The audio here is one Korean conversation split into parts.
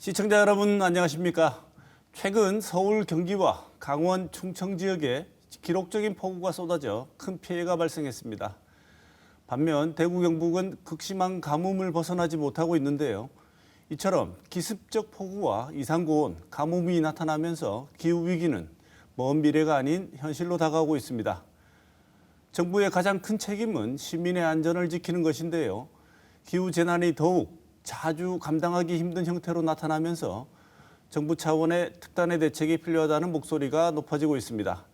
시청자 여러분 안녕하십니까? 최근 서울, 경기와 강원, 충청 지역에 기록적인 폭우가 쏟아져 큰 피해가 발생했습니다. 반면 대구, 경북은 극심한 가뭄을 벗어나지 못하고 있는데요. 이처럼 기습적 폭우와 이상고온, 가뭄이 나타나면서 기후위기는 먼 미래가 아닌 현실로 다가오고 있습니다. 정부의 가장 큰 책임은 시민의 안전을 지키는 것인데요. 기후재난이 더욱 자주 감당하기 힘든 형태로 나타나면서 정부 차원의 특단의 대책이 필요하다는 목소리가 높아지고 있습니다.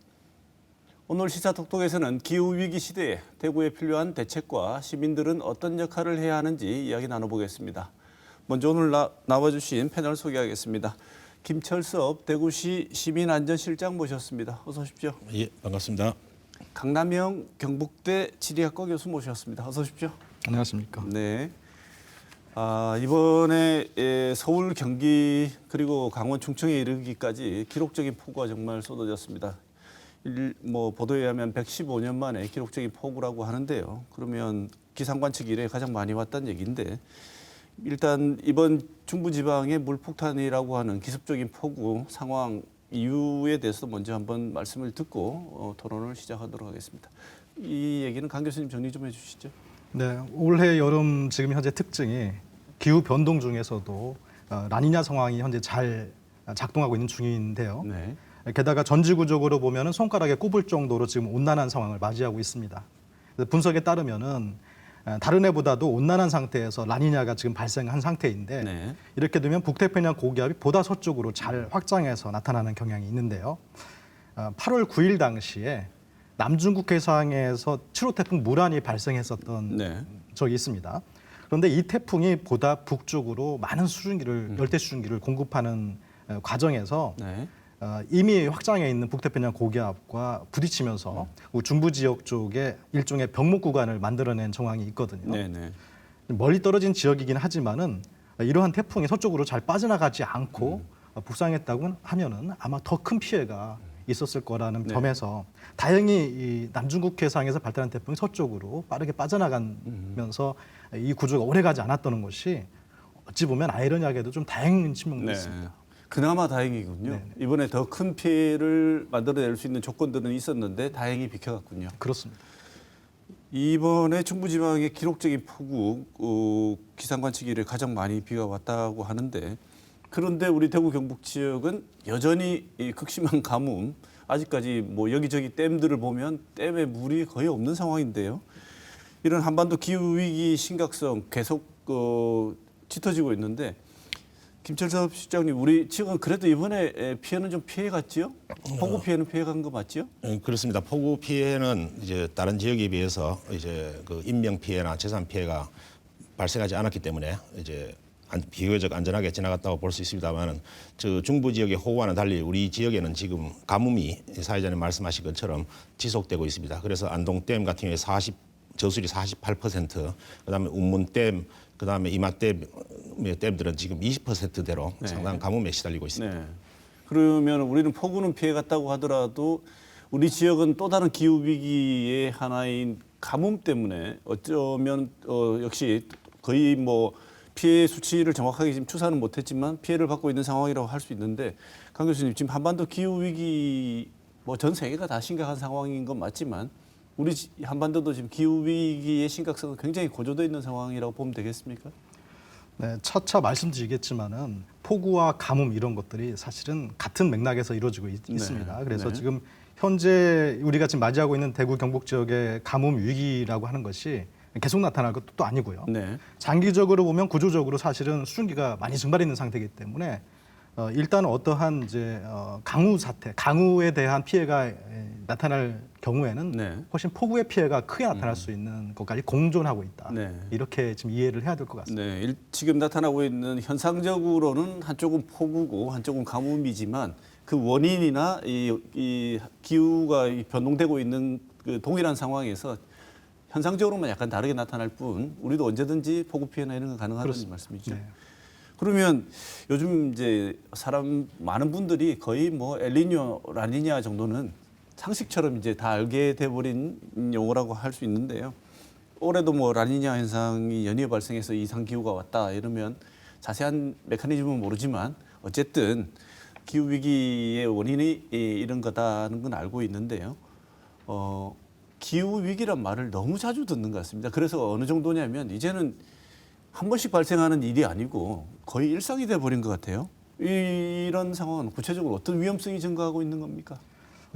오늘 시사톡톡에서는 기후위기 시대에 대구에 필요한 대책과 시민들은 어떤 역할을 해야 하는지 이야기 나눠보겠습니다. 먼저 오늘 나와주신 패널 소개하겠습니다. 김철섭 대구시 시민안전실장 모셨습니다. 어서 오십시오. 예, 반갑습니다. 강남영 경북대 지리학과 교수 모셨습니다. 어서 오십시오. 안녕하십니까. 네. 이번에 서울, 경기 그리고 강원, 충청에 이르기까지 기록적인 폭우가 정말 쏟아졌습니다. 보도에 의하면 115년 만에 기록적인 폭우라고 하는데요. 그러면 기상관측 이래 가장 많이 왔다는 얘기인데 일단 이번 중부지방의 물폭탄이라고 하는 기습적인 폭우 상황 이유에 대해서 먼저 한번 말씀을 듣고 토론을 시작하도록 하겠습니다. 이 얘기는 강 교수님 정리 좀 해주시죠. 네, 올해 여름 지금 현재 특징이 기후 변동 중에서도 라니냐 상황이 현재 잘 작동하고 있는 중인데요. 네. 게다가 전지구적으로 보면은 손가락에 꼽을 정도로 지금 온난한 상황을 맞이하고 있습니다. 분석에 따르면은 다른 해보다도 온난한 상태에서 라니냐가 지금 발생한 상태인데 네. 이렇게 되면 북태평양 고기압이 보다 서쪽으로 잘 확장해서 나타나는 경향이 있는데요. 8월 9일 당시에 남중국 해상에서 7호 태풍 무란이 발생했었던 네. 적이 있습니다. 그런데 이 태풍이 보다 북쪽으로 많은 수증기를 열대 수증기를 공급하는 과정에서 네. 이미 확장해 있는 북태평양 고기압과 부딪히면서 중부 지역 쪽에 일종의 병목 구간을 만들어낸 정황이 있거든요. 네. 네. 멀리 떨어진 지역이긴 하지만은 이러한 태풍이 서쪽으로 잘 빠져나가지 않고 북상했다고 하면은 아마 더 큰 피해가 있었을 거라는 네. 점에서 다행히 이 남중국 해상에서 발달한 태풍이 서쪽으로 빠르게 빠져나가면서 이 구조가 오래가지 않았다는 것이 어찌 보면 아이러니하게도 좀 다행인 측면도 있습니다. 그나마 다행이군요. 네. 이번에 더 큰 피해를 만들어낼 수 있는 조건들은 있었는데 다행히 비켜갔군요. 그렇습니다. 이번에 중부지방의 기록적인 폭우, 기상관측 이래 가장 많이 비가 왔다고 하는데 그런데 우리 대구 경북 지역은 여전히 이 극심한 가뭄, 아직까지 뭐 여기저기 댐들을 보면 댐에 물이 거의 없는 상황인데요. 이런 한반도 기후위기 심각성 계속 짙어지고 있는데 김철섭 실장님, 우리 지역은 그래도 이번에 피해는 좀 피해갔지요? 폭우 피해는 피해간 거 맞지요? 그렇습니다. 폭우 피해는 이제 다른 지역에 비해서 이제 그 인명 피해나 재산 피해가 발생하지 않았기 때문에 이제 비교적 안전하게 지나갔다고 볼 수 있습니다만은 저 중부 지역의 호우와는 달리 우리 지역에는 지금 가뭄이 사회자님 말씀하신 것처럼 지속되고 있습니다. 그래서 안동댐 같은 경우에 저수율이 48%, 그다음에 운문댐, 그다음에 이마댐 댐들은 지금 20%대로 네. 상당한 가뭄에 시달리고 있습니다. 네. 그러면 우리는 폭우는 피해갔다고 하더라도 우리 지역은 또 다른 기후 위기의 하나인 가뭄 때문에 어쩌면 역시 거의 뭐 피해 수치를 정확하게 지금 추산은 못했지만 피해를 받고 있는 상황이라고 할 수 있는데 강 교수님, 지금 한반도 기후 위기 뭐 전 세계가 다 심각한 상황인 건 맞지만 우리 한반도도 지금 기후 위기의 심각성은 굉장히 고조되어 있는 상황이라고 보면 되겠습니까? 네, 차차 말씀드리겠지만은 폭우와 가뭄 이런 것들이 사실은 같은 맥락에서 이루어지고 있습니다. 그래서 네. 지금 현재 우리가 지금 맞이하고 있는 대구 경북 지역의 가뭄 위기라고 하는 것이 계속 나타날 것도 또 아니고요. 네. 장기적으로 보면 구조적으로 사실은 수증기가 많이 증발해 있는 상태이기 때문에 일단 어떠한 이제 강우 사태, 강우에 대한 피해가 나타날 경우에는 네. 훨씬 폭우의 피해가 크게 나타날 수 있는 것까지 공존하고 있다. 네. 이렇게 지금 이해를 해야 될 것 같습니다. 네, 지금 나타나고 있는 현상적으로는 한쪽은 폭우고 한쪽은 가뭄이지만 그 원인이나 이 기후가 변동되고 있는 그 동일한 상황에서 현상적으로만 약간 다르게 나타날 뿐 우리도 언제든지 폭우 피해나 이런 건 가능하다는 그렇습니다. 말씀이죠. 네. 그러면 요즘 이제 많은 분들이 거의 뭐 엘니뇨, 라니냐 정도는 상식처럼 이제 다 알게 돼버린 용어라고 할 수 있는데요. 올해도 뭐 라니냐 현상이 연이어 발생해서 이상 기후가 왔다 이러면 자세한 메커니즘은 모르지만 어쨌든 기후 위기의 원인이 이런 거다는 건 알고 있는데요. 기후 위기란 말을 너무 자주 듣는 것 같습니다. 그래서 어느 정도냐면 이제는 한 번씩 발생하는 일이 아니고 거의 일상이 돼 버린 것 같아요. 이런 상황은 구체적으로 어떤 위험성이 증가하고 있는 겁니까?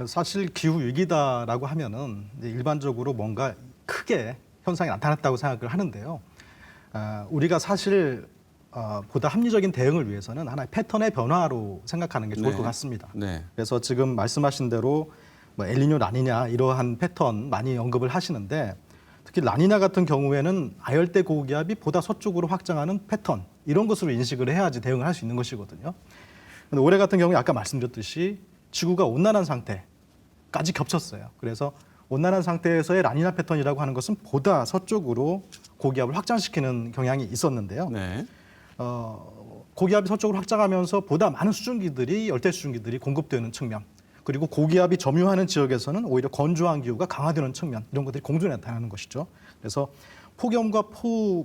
사실 기후 위기다라고 하면은 이제 일반적으로 뭔가 크게 현상이 나타났다고 생각을 하는데요. 우리가 사실 보다 합리적인 대응을 위해서는 하나의 패턴의 변화로 생각하는 게 좋을 네. 것 같습니다. 네. 그래서 지금 말씀하신 대로 뭐 엘니뇨, 라니냐 이러한 패턴 많이 언급을 하시는데 특히 라니냐 같은 경우에는 아열대 고기압이 보다 서쪽으로 확장하는 패턴 이런 것으로 인식을 해야지 대응을 할 수 있는 것이거든요. 근데 올해 같은 경우에 아까 말씀드렸듯이 지구가 온난한 상태까지 겹쳤어요. 그래서 온난한 상태에서의 라니냐 패턴이라고 하는 것은 보다 서쪽으로 고기압을 확장시키는 경향이 있었는데요. 네. 고기압이 서쪽으로 확장하면서 보다 많은 수증기들이 열대 수증기들이 공급되는 측면 그리고 고기압이 점유하는 지역에서는 오히려 건조한 기후가 강화되는 측면 이런 것들이 공존해 나타나는 것이죠. 그래서 폭염과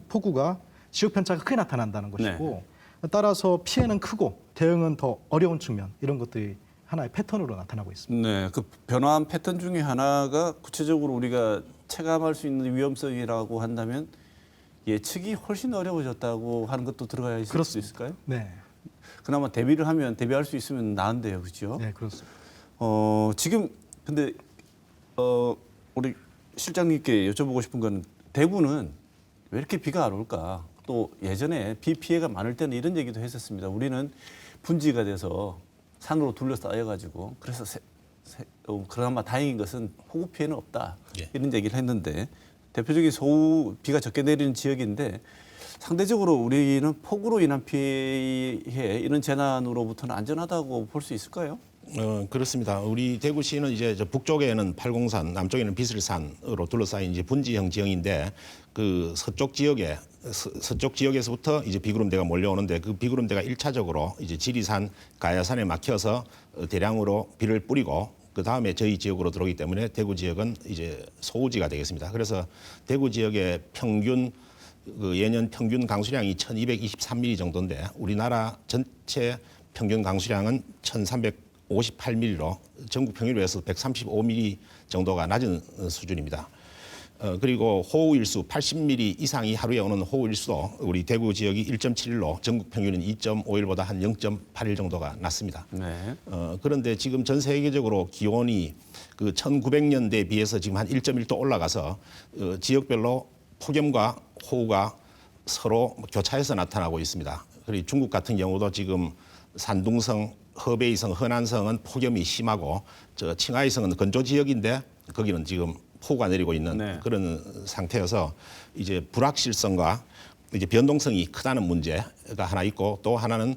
폭우가 지역 편차가 크게 나타난다는 것이고 따라서 피해는 크고 대응은 더 어려운 측면 이런 것들이 하나의 패턴으로 나타나고 있습니다. 네, 그 변화한 패턴 중에 하나가 구체적으로 우리가 체감할 수 있는 위험성이라고 한다면 예측이 훨씬 어려워졌다고 하는 것도 들어가야 있을 수 있을까요? 네, 그나마 대비할 수 있으면 나은데요, 그렇죠? 네 그렇습니다. 지금 근데 우리 실장님께 여쭤보고 싶은 건 대구는 왜 이렇게 비가 안 올까? 또 예전에 비 피해가 많을 때는 이런 얘기도 했었습니다. 우리는 분지가 돼서 산으로 둘러싸여가지고 그래서 그나마 다행인 것은 폭우 피해는 없다 예. 이런 얘기를 했는데 대표적인 소우 비가 적게 내리는 지역인데 상대적으로 우리는 폭우로 인한 피해 이런 재난으로부터는 안전하다고 볼 수 있을까요? 그렇습니다. 우리 대구시는 이제 저 북쪽에는 팔공산, 남쪽에는 비슬산으로 둘러싸인 이제 분지형 지형인데 그 서쪽 지역에서부터 이제 비구름대가 몰려오는데 그 비구름대가 1차적으로 이제 지리산, 가야산에 막혀서 대량으로 비를 뿌리고 그 다음에 저희 지역으로 들어오기 때문에 대구 지역은 이제 소우지가 되겠습니다. 그래서 대구 지역의 평균 예년 평균 강수량이 1,223mm 정도인데 우리나라 전체 평균 강수량은 1,358mm로 전국 평균으로 해서 135mm 정도가 낮은 수준입니다. 그리고 호우일수 80mm 이상이 하루에 오는 호우일수도 우리 대구 지역이 1.7로 전국 평균은 2.5일보다 한 0.8일 정도가 낮습니다. 네. 그런데 지금 전 세계적으로 기온이 그 1900년대에 비해서 지금 한 1.1도 올라가서 지역별로 폭염과 호우가 서로 교차해서 나타나고 있습니다. 그리고 중국 같은 경우도 지금 산둥성, 허베이성, 허난성은 폭염이 심하고 저 칭하이성은 건조 지역인데 거기는 지금 폭우가 내리고 있는 네. 그런 상태여서 이제 불확실성과 이제 변동성이 크다는 문제가 하나 있고 또 하나는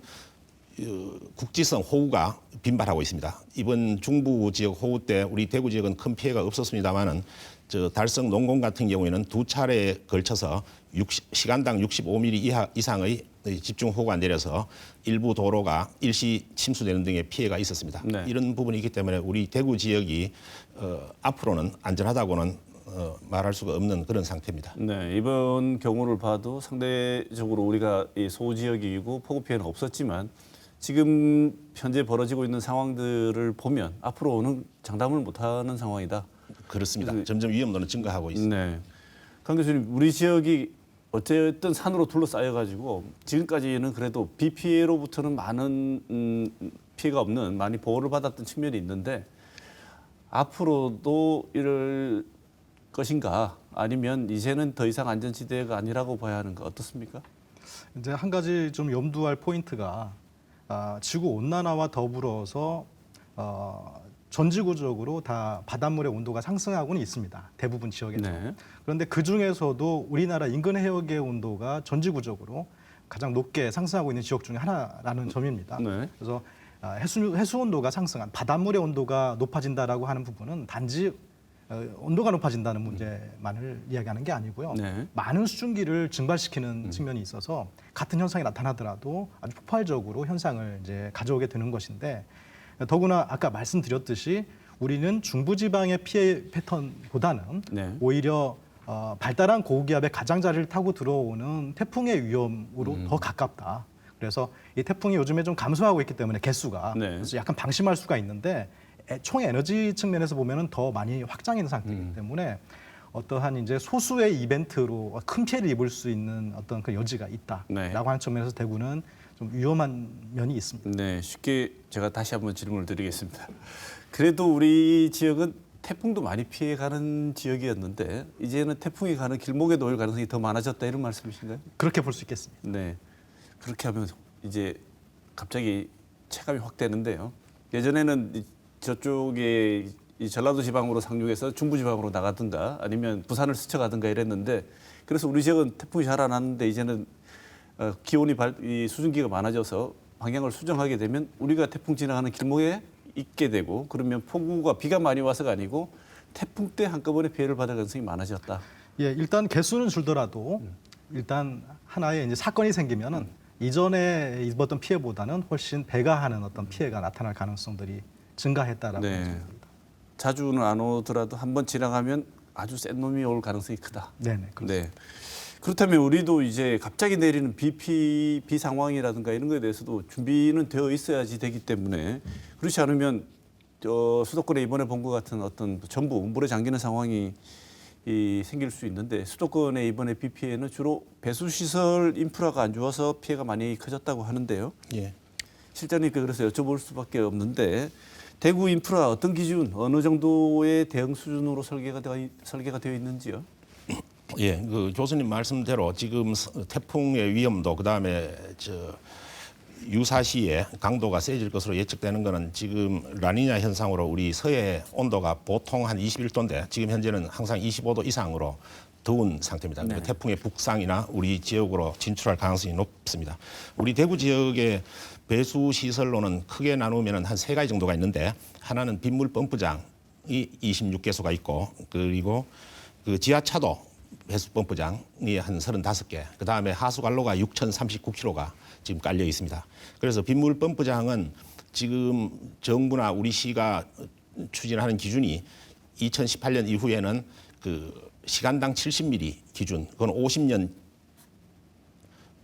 국지성 호우가 빈발하고 있습니다. 이번 중부 지역 호우 때 우리 대구 지역은 큰 피해가 없었습니다만은 저 달성 농공 같은 경우에는 두 차례에 걸쳐서 시간당 65mm 이상의 집중 호우가 내려서 일부 도로가 일시 침수되는 등의 피해가 있었습니다. 네. 이런 부분이 있기 때문에 우리 대구 지역이 앞으로는 안전하다고는 말할 수가 없는 그런 상태입니다. 네, 이번 경우를 봐도 상대적으로 우리가 이 소우 지역이고 폭우 피해는 없었지만 지금 현재 벌어지고 있는 상황들을 보면 앞으로는 장담을 못하는 상황이다. 그렇습니다. 점점 위험도는 증가하고 있습니다. 네, 강 교수님, 우리 지역이 어쨌든 산으로 둘러싸여가지고 지금까지는 그래도 비 피해로부터는 많은 피해가 없는 많이 보호를 받았던 측면이 있는데 앞으로도 이럴 것인가 아니면 이제는 더 이상 안전지대가 아니라고 봐야 하는가 어떻습니까? 이제 한 가지 좀 염두할 포인트가 지구 온난화와 더불어서 전지구적으로 다 바닷물의 온도가 상승하고는 있습니다. 대부분 지역에서. 네. 그런데 그 중에서도 우리나라 인근 해역의 온도가 전지구적으로 가장 높게 상승하고 있는 지역 중에 하나라는 점입니다. 네. 그래서 해수 온도가 상승한 바닷물의 온도가 높아진다라고 하는 부분은 단지 온도가 높아진다는 문제만을 이야기하는 게 아니고요. 네. 많은 수증기를 증발시키는 측면이 있어서 같은 현상이 나타나더라도 아주 폭발적으로 현상을 이제 가져오게 되는 것인데 더구나 아까 말씀드렸듯이 우리는 중부지방의 피해 패턴보다는 네. 오히려 발달한 고기압의 가장자리를 타고 들어오는 태풍의 위험으로 더 가깝다. 그래서 이 태풍이 요즘에 좀 감소하고 있기 때문에 개수가 네. 그래서 약간 방심할 수가 있는데 총 에너지 측면에서 보면은 더 많이 확장인 상태이기 때문에 어떠한 이제 소수의 이벤트로 큰 피해를 입을 수 있는 어떤 그 여지가 있다라고 네. 하는 측면에서 대구는 좀 위험한 면이 있습니다. 네, 쉽게 제가 다시 한번 질문을 드리겠습니다. 그래도 우리 지역은 태풍도 많이 피해가는 지역이었는데 이제는 태풍이 가는 길목에 놓일 가능성이 더 많아졌다 이런 말씀이신가요? 그렇게 볼 수 있겠습니다. 네, 그렇게 하면 이제 갑자기 체감이 확 되는데요. 예전에는 저쪽에 이 전라도 지방으로 상륙해서 중부 지방으로 나가든가 아니면 부산을 스쳐가든가 이랬는데 그래서 우리 지역은 태풍이 잘 안 왔는데 이제는 기온이 이 수증기가 많아져서 방향을 수정하게 되면 우리가 태풍 지나가는 길목에 있게 되고 그러면 폭우가 비가 많이 와서가 아니고 태풍 때 한꺼번에 피해를 받을 가능성이 많아졌다. 예, 일단 개수는 줄더라도 일단 하나의 이제 사건이 생기면은 이전에 입었던 피해보다는 훨씬 배가하는 어떤 피해가 나타날 가능성들이 증가했다라고 네. 생각합니다. 자주는 안 오더라도 한번 지나가면 아주 센 놈이 올 가능성이 크다. 네네. 그렇습니다. 네. 그렇다면 우리도 이제 갑자기 내리는 비 상황이라든가 이런 거에 대해서도 준비는 되어 있어야지 되기 때문에 그렇지 않으면 수도권에 이번에 본 것 같은 어떤 전부 물에 잠기는 상황이 생길 수 있는데 수도권의 이번에 비 피해는 주로 배수 시설 인프라가 안 좋아서 피해가 많이 커졌다고 하는데요. 예. 실장님께 그래서 여쭤볼 수밖에 없는데 대구 인프라 어떤 기준 어느 정도의 대응 수준으로 설계가 되어 있는지요? 예, 그 교수님 말씀대로 지금 태풍의 위험도 그다음에 유사시에 강도가 세질 것으로 예측되는 것은 지금 라니냐 현상으로 우리 서해 온도가 보통 한 21도인데 지금 현재는 항상 25도 이상으로 더운 상태입니다. 네. 태풍의 북상이나 우리 지역으로 진출할 가능성이 높습니다. 우리 대구 지역의 배수 시설로는 크게 나누면 한 세 가지 정도가 있는데 하나는 빗물 펌프장이 26개소가 있고 그리고 그 지하차도 배수 펌프장이 한 35개, 그 다음에 하수관로가 6,039km가 지금 깔려 있습니다. 그래서 빗물 펌프장은 지금 정부나 우리 시가 추진하는 기준이 2018년 이후에는 그 시간당 70mm 기준, 그건 50년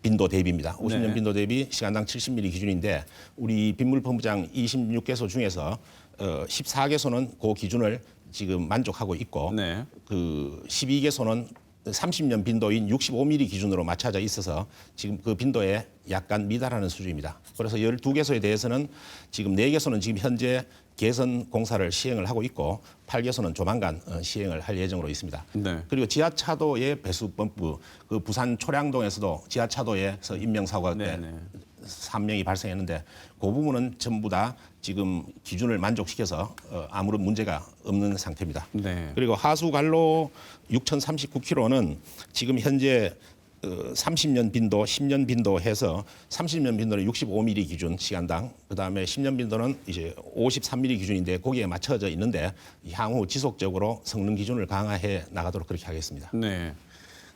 빈도 대비입니다. 50년 네. 빈도 대비 시간당 70mm 기준인데 우리 빗물 펌프장 26개소 중에서 14개소는 그 기준을 지금 만족하고 있고 네. 그 12개소는 30년 빈도인 65mm 기준으로 맞춰져 있어서 지금 그 빈도에 약간 미달하는 수준입니다. 그래서 12개소에 대해서는 지금 4개소는 지금 현재 개선 공사를 시행을 하고 있고 8개소는 조만간 시행을 할 예정으로 있습니다. 네. 그리고 지하차도의 배수 펌프, 그 부산 초량동에서도 지하차도에서 인명사고가 네, 네. 3명이 발생했는데 그 부분은 전부 다 지금 기준을 만족시켜서 아무런 문제가 없는 상태입니다. 네. 그리고 하수관로 6,039km는 지금 현재 30년 빈도, 10년 빈도 해서 30년 빈도는 65mm 기준 시간당, 그다음에 10년 빈도는 이제 53mm 기준인데 거기에 맞춰져 있는데 향후 지속적으로 성능 기준을 강화해 나가도록 그렇게 하겠습니다. 네.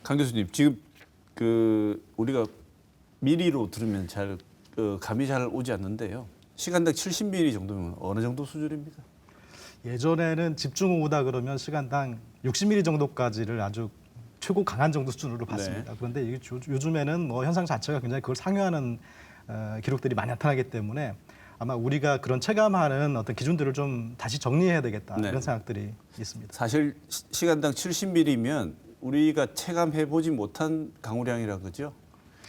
강 교수님, 지금 그 우리가 미리로 들으면 잘 감이 잘 오지 않는데요. 시간당 70mm 정도면 어느 정도 수준입니까? 예전에는 집중 오다 그러면 시간당 60mm 정도까지를 아주 최고 강한 정도 수준으로 봤습니다. 그런데 이게 요즘에는 뭐 현상 자체가 굉장히 그걸 상회하는 기록들이 많이 나타나기 때문에 아마 우리가 그런 체감하는 어떤 기준들을 좀 다시 정리해야 되겠다 네. 이런 생각들이 있습니다. 사실 시간당 70mm면 우리가 체감해 보지 못한 강우량이라 그죠?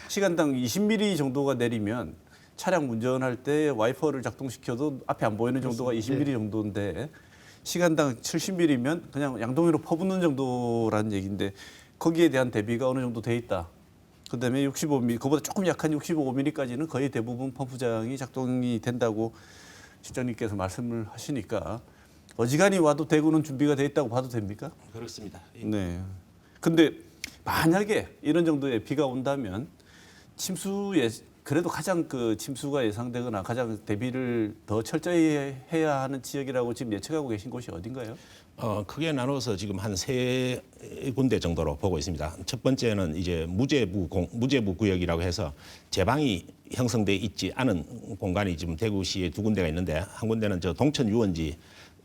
시간당 20mm 정도가 내리면 차량 운전할 때 와이퍼를 작동시켜도 앞에 안 보이는 정도가 20mm 정도인데 시간당 70mm면 그냥 양동이로 퍼붓는 정도라는 얘기인데 거기에 대한 대비가 어느 정도 돼 있다. 그다음에 65mm, 그보다 조금 약한 65mm까지는 거의 대부분 펌프장이 작동이 된다고 실장님께서 말씀을 하시니까 어지간히 와도 대구는 준비가 돼 있다고 봐도 됩니까? 그렇습니다. 네. 근데 만약에 이런 정도의 비가 온다면 그래도 가장 그 침수가 예상되거나 가장 대비를 더 철저히 해야 하는 지역이라고 지금 예측하고 계신 곳이 어딘가요? 크게 나눠서 지금 한 세 군데 정도로 보고 있습니다. 첫 번째는 이제 무제부 구역이라고 해서 제방이 형성돼 있지 않은 공간이 지금 대구시에 두 군데가 있는데 한 군데는 저 동천 유원지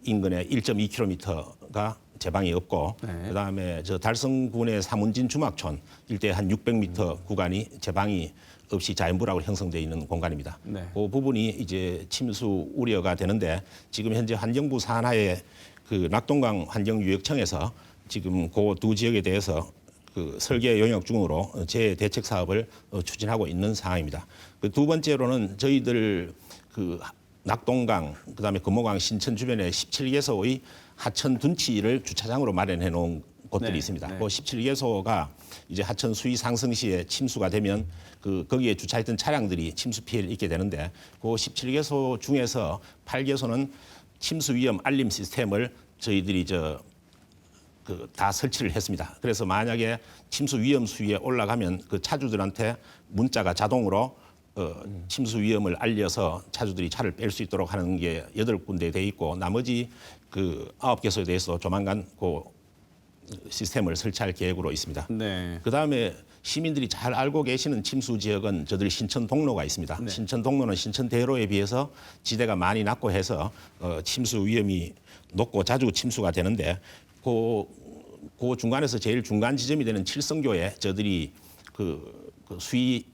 인근에 1.2km가 제방이 없고 네. 그다음에 저 달성군의 사문진 주막촌 일대 한 600m 구간이 제방이 없이 자연불락으로 형성되어 있는 공간입니다. 네. 그 부분이 이제 침수 우려가 되는데 지금 현재 환경부 산하의 그 낙동강 환경유역청에서 지금 그 두 지역에 대해서 그 설계 용역 중으로 재대책 사업을 추진하고 있는 상황입니다. 그 두 번째로는 저희들 그 낙동강 그다음에 금호강 신천 주변에 17개소의 하천 둔치를 주차장으로 마련해 놓은 곳들이 네, 있습니다. 네. 그 17개소가 이제 하천 수위 상승 시에 침수가 되면 거기에 주차했던 차량들이 침수 피해를 입게 되는데 그 17개소 중에서 8개소는 침수 위험 알림 시스템을 저희들이 다 설치를 했습니다. 그래서 만약에 침수 위험 수위에 올라가면 그 차주들한테 문자가 자동으로 침수 위험을 알려서 차주들이 차를 뺄 수 있도록 하는 게 8군데 돼 있고 나머지 그 9개소에 대해서 조만간 그 시스템을 설치할 계획으로 있습니다. 네. 그다음에 시민들이 잘 알고 계시는 침수 지역은 저들 신천 동로가 있습니다. 네. 신천 동로는 신천 대로에 비해서 지대가 많이 낮고 해서 침수 위험이 높고 자주 침수가 되는데 그 중간에서 제일 중간 지점이 되는 칠성교에 저들이 그 수위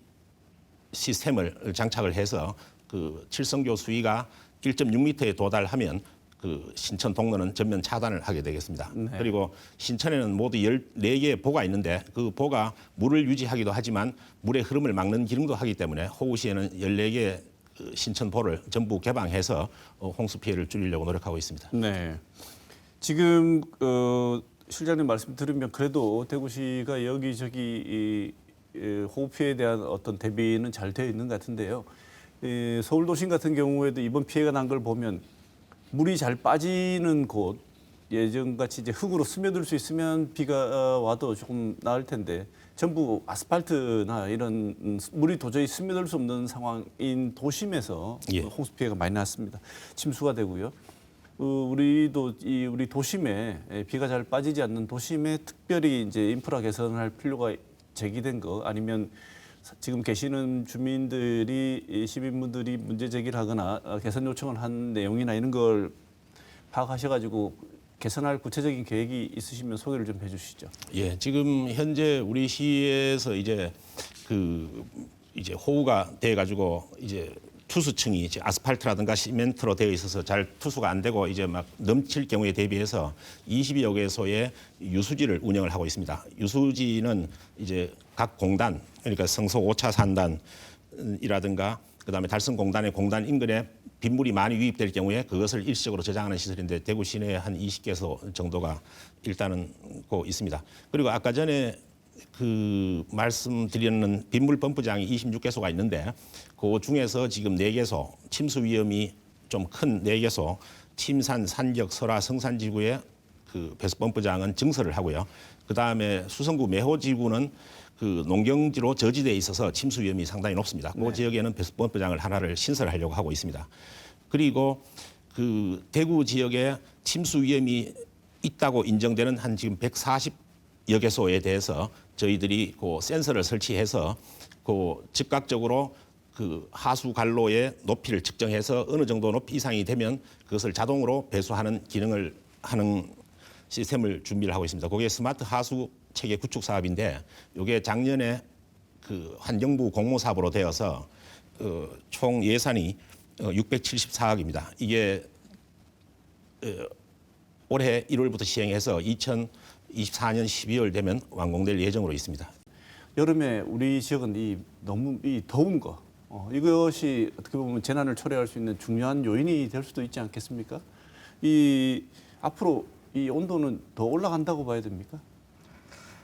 시스템을 장착을 해서 그 칠성교 수위가 1.6m에 도달하면 그 신천 동로는 전면 차단을 하게 되겠습니다. 네. 그리고 신천에는 모두 14개의 보가 있는데 그 보가 물을 유지하기도 하지만 물의 흐름을 막는 기능도 하기 때문에 호우시에는 14개의 신천보를 전부 개방해서 홍수 피해를 줄이려고 노력하고 있습니다. 네. 지금 실장님 말씀 들으면 그래도 대구시가 여기저기 호우 피해에 대한 어떤 대비는 잘 되어 있는 것 같은데요. 서울 도심 같은 경우에도 이번 피해가 난 걸 보면 물이 잘 빠지는 곳 예전같이 이제 흙으로 스며들 수 있으면 비가 와도 조금 나을 텐데 전부 아스팔트나 이런 물이 도저히 스며들 수 없는 상황인 도심에서 예. 홍수 피해가 많이 났습니다. 침수가 되고요. 우리도 우리 도심에 비가 잘 빠지지 않는 도심에 특별히 이제 인프라 개선을 할 필요가 제기된 거 아니면 지금 계시는 주민들이 시민분들이 문제 제기를 하거나 개선 요청을 한 내용이나 이런 걸 파악하셔가지고 개선할 구체적인 계획이 있으시면 소개를 좀 해주시죠. 예, 지금 현재 우리 시에서 이제 이제 호우가 돼 가지고 이제 투수층이 이제 아스팔트라든가 시멘트로 되어 있어서 잘 투수가 안 되고 이제 막 넘칠 경우에 대비해서 20여 개소의 유수지를 운영을 하고 있습니다. 유수지는 이제 각 공단, 그러니까 성서 5차 산단이라든가 그다음에 달성공단의 공단 인근에 빗물이 많이 유입될 경우에 그것을 일시적으로 저장하는 시설인데 대구 시내에 한 20개소 정도가 일단은 있습니다. 그리고 아까 전에 말씀드렸는 빗물 펌프장이 26개소가 있는데 그 중에서 지금 4개소 침수 위험이 좀 큰 4개소 침산, 산적, 설화, 성산지구의 그 배수 펌프장은 증설을 하고요. 그다음에 수성구 매호지구는 그 농경지로 저지대에 있어서 침수 위험이 상당히 높습니다. 그 지역에는 배수 펌프장을 하나를 신설하려고 하고 있습니다. 그리고 그 대구 지역에 침수 위험이 있다고 인정되는 한 지금 140여 개소에 대해서 저희들이 그 센서를 설치해서 그 즉각적으로 그 하수 관로의 높이를 측정해서 어느 정도 높이 이상이 되면 그것을 자동으로 배수하는 기능을 하는 시스템을 준비를 하고 있습니다. 그게 스마트 하수 체계 구축 사업인데 이게 작년에 그 환경부 공모 사업으로 되어서 총 예산이 674억입니다. 이게 올해 1월부터 시행해서 2024년 12월 되면 완공될 예정으로 있습니다. 여름에 우리 지역은 너무 더운 거 이것이 어떻게 보면 재난을 초래할 수 있는 중요한 요인이 될 수도 있지 않겠습니까? 앞으로 이 온도는 더 올라간다고 봐야 됩니까?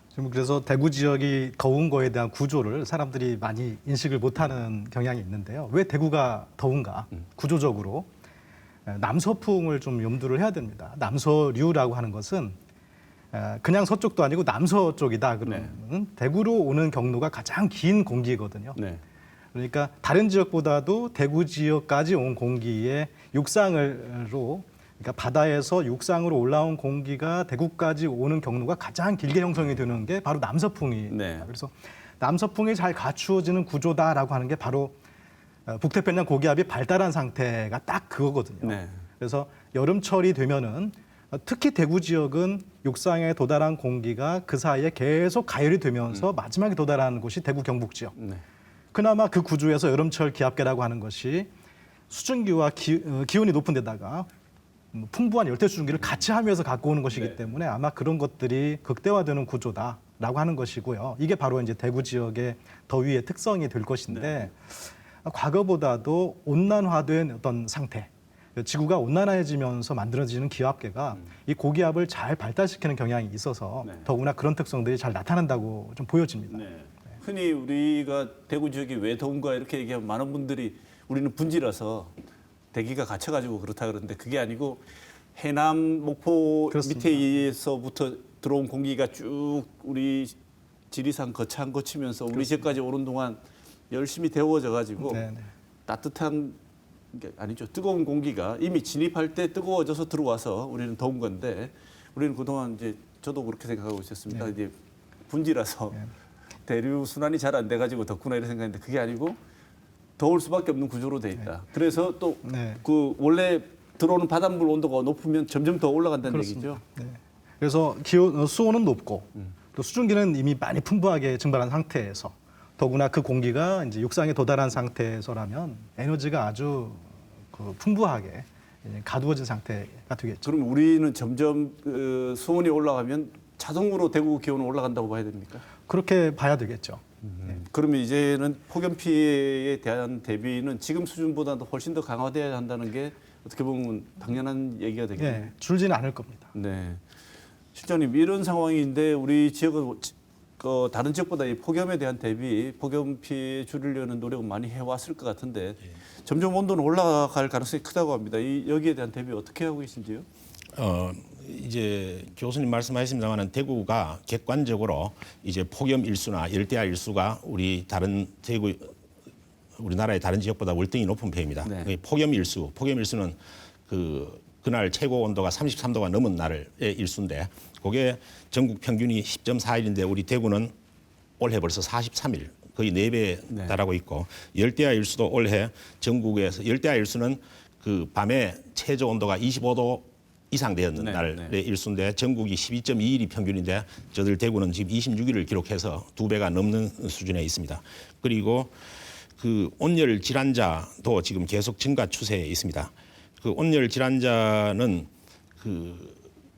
지금 그래서 대구 지역이 더운 거에 대한 구조를 사람들이 많이 인식을 못하는 경향이 있는데요. 왜 대구가 더운가? 구조적으로 남서풍을 좀 염두를 해야 됩니다. 남서류라고 하는 것은 그냥 서쪽도 아니고 남서쪽이다 그러면 대구로 오는 경로가 가장 긴 공기거든요. 네. 그러니까 다른 지역보다도 대구 지역까지 온 공기의 육상으로 그러니까 바다에서 육상으로 올라온 공기가 대구까지 오는 경로가 가장 길게 형성이 되는 게 바로 남서풍이에요. 네. 그래서 남서풍이 잘 갖추어지는 구조다라고 하는 게 바로 북태평양 고기압이 발달한 상태가 딱 그거거든요. 네. 그래서 여름철이 되면은 특히 대구 지역은 육상에 도달한 공기가 그 사이에 계속 가열이 되면서 마지막에 도달하는 곳이 대구 경북 지역. 네. 그나마 그 구조에서 여름철 기압계라고 하는 것이 수증기와 기온이 높은 데다가 풍부한 열대 수증기를 같이 하면서 갖고 오는 것이기 때문에 아마 그런 것들이 극대화되는 구조다라고 하는 것이고요. 이게 바로 이제 대구 지역의 더위의 특성이 될 것인데 과거보다도 온난화된 어떤 상태, 지구가 온난화해지면서 만들어지는 기압계가 이 고기압을 잘 발달시키는 경향이 있어서 더구나 그런 특성들이 잘 나타난다고 좀 보여집니다. 네. 흔히 우리가 대구 지역이 왜 더운가 이렇게 얘기하면 많은 분들이 우리는 분지라서 대기가 갇혀가지고 그렇다 그러는데 그게 아니고 해남 목포 그렇습니다. 밑에서부터 들어온 공기가 쭉 우리 지리산 거창 거치면서 우리 지역까지 오는 동안 열심히 데워져가지고 네네. 따뜻한 게 아니죠. 뜨거운 공기가 이미 진입할 때 뜨거워져서 들어와서 우리는 더운 건데 우리는 그동안 이제 저도 그렇게 생각하고 있었습니다. 이제 분지라서 대류 순환이 잘 안 돼가지고 덥구나 이런 생각했는데 그게 아니고 더울 수밖에 없는 구조로 돼 있다. 그래서 또 그 원래 들어오는 바닷물 온도가 높으면 점점 더 올라간다는 그렇습니다. 얘기죠. 네. 그래서 수온은 높고 또 수증기는 이미 많이 풍부하게 증발한 상태에서 더구나 그 공기가 이제 육상에 도달한 상태에서라면 에너지가 아주 풍부하게 가두어진 상태가 되겠죠. 그럼 우리는 점점 그 수온이 올라가면 자동으로 대구 기온은 올라간다고 봐야 됩니까? 그렇게 봐야 되겠죠. 그러면 이제는 폭염 피해에 대한 대비는 지금 수준보다도 훨씬 더 강화돼야 한다는 게 어떻게 보면 당연한 얘기가 되겠네요. 네, 줄지는 않을 겁니다. 네. 실장님 이런 상황인데 우리 지역은 다른 지역보다 이 폭염에 대한 대비, 폭염 피해 줄이려는 노력은 많이 해왔을 것 같은데 점점 온도는 올라갈 가능성이 크다고 합니다. 여기에 대한 대비 어떻게 하고 계신지요? 이제 교수님 말씀하셨습니다만 대구가 객관적으로 이제 폭염 일수나 열대야 일수가 우리나라의 다른 지역보다 월등히 높은 편입니다. 네. 폭염 일수는 그날 최고 온도가 33도가 넘은 날의 일수인데 그게 전국 평균이 10.4일인데 우리 대구는 올해 벌써 43일 거의 4배 달하고 있고 열대야 일수도 올해 전국에서 열대야 일수는 그 밤에 최저 온도가 25도 이상 되었는 날의 일수인데 전국이 12.2일이 평균인데 저들 대구는 지금 26일을 기록해서 2배가 넘는 수준에 있습니다. 그리고 그 온열 질환자도 지금 계속 증가 추세에 있습니다. 그 온열 질환자는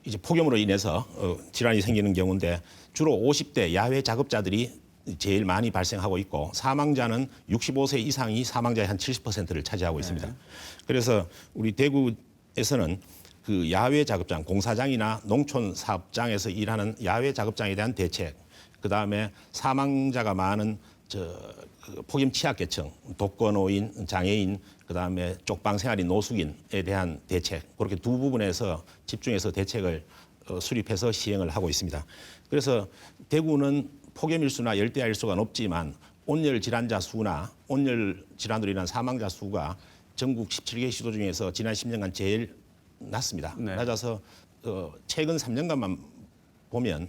이제 폭염으로 인해서 질환이 생기는 경우인데 주로 50대 야외 작업자들이 제일 많이 발생하고 있고 사망자는 65세 이상이 사망자의 한 70%를 차지하고 있습니다. 그래서 우리 대구에서는 그 야외 작업장, 공사장이나 농촌 사업장에서 일하는 야외 작업장에 대한 대책, 그 다음에 사망자가 많은 폭염 취약계층, 독거노인, 장애인, 그 다음에 쪽방 생활인 노숙인에 대한 대책, 그렇게 두 부분에서 집중해서 대책을 수립해서 시행을 하고 있습니다. 그래서 대구는 폭염 일수나 열대야 일수가 높지만 온열 질환자 수나 온열 질환으로 인한 사망자 수가 전국 17개 시도 중에서 지난 10년간 제일 낮습니다. 낮아서 최근 3년간만 보면